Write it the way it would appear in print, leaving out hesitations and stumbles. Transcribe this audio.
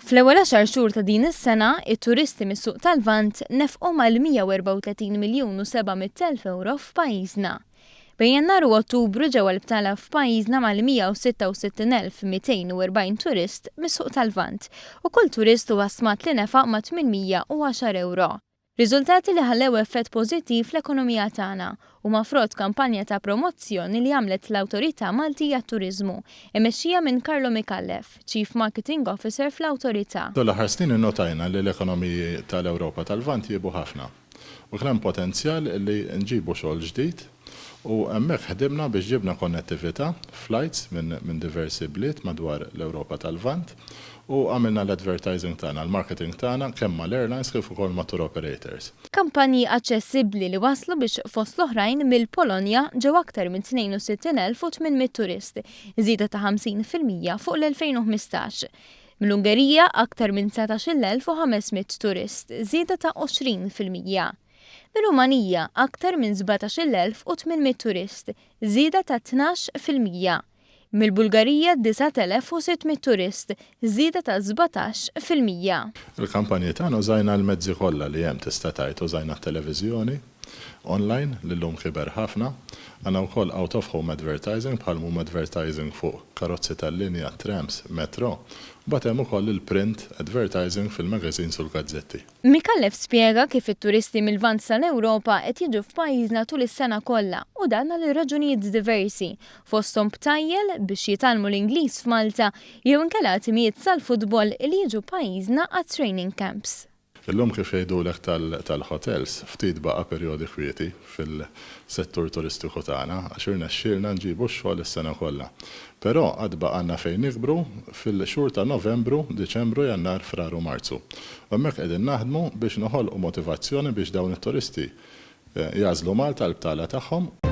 Fl-ewwel 10 xhur ta' din is-sena, it-turisti mis-suq tal-Lvant nefqu mal-134 miljun u 700,000 euro f'pajjiżna. Bejn Jannar u Ottubru ġew l-btala f'pajjiżna mal-166,240 turist mis-suq tal-Lvant u kull turist huwa stmat li nefaq ma' 810 euro. Riżultati li ħallew effett pożittiv fl-ekonomija tagħna u ma' frott kampanja ta' promozzjoni li għamlet l-Awtorità Maltija t-Turiżmu imexxija minn Karlo Mikallef, Chief Marketing Officer fl-Awtorità. L-aħħar snin innotajna li l-ekonomiji tal-Ewropa tal-Lvant jiebu ħafna u kien hemm potenzjal li nġibu xogħol ġdid u hemmhekk ħdimna biex ġibna konnettività, flights minn diversi bliet madwar l-Ewropa tal-Lvant u għamilna l-advertising tagħna, l-marketing tagħna kemm mal-airlines kif ukoll ma' tour operators. Kampanji aċċessibbli li waslu biex fost l-oħrajn mill-Polonja ġew aktar minn 62,800 turist, żieda ta' 50% fuq l-2015. Mill-Ungerija aktar minn 19,500 turist, żieda ta' 20%. Mir-Rumanija aktar minn 17,800 turist, żieda ta' 12%. Mill-Bulgarija 9,600 turist, żieda ta' 17%. Il-kampanji tagħna użajna l-mezzi kollha li hemm tista' tgħid użajna t-televiżjoni, online li llum kiber ħafna, għandna wkoll out of home advertising bħal home advertising fuq karozzi tal-linja, trams, metro, bagħad hemm ukoll il-print advertising fil-magazines u l-gazzetti. Mikallef spjega kif it-turisti mill-Lvant tal-Ewropa qed jiġu f'pajjiżna tul is-sena kollha u dan għal raġunijiet diversi, fosthom btajjel biex jitalmu l-Ingliż f'Malta jew inkella timijiet sal-futbol li jiġu pajjiżna għat-training camps. Illum kif jgħidulek tal-hotels ftit baqa' perjodi kwieti fil-settur turistiku tagħna għax irnexxielna nġibu x-xogħol is-sena kollha. Però għad baqgħna fejn nikbru fil-xhur ta' Novembru, Diċembru, Jannar, Frar u Marzu. Hemmhekk qegħdin naħdmu biex noħolqu motivazzjoni biex dawn it-turisti jażlu Malta l-btala tagħhom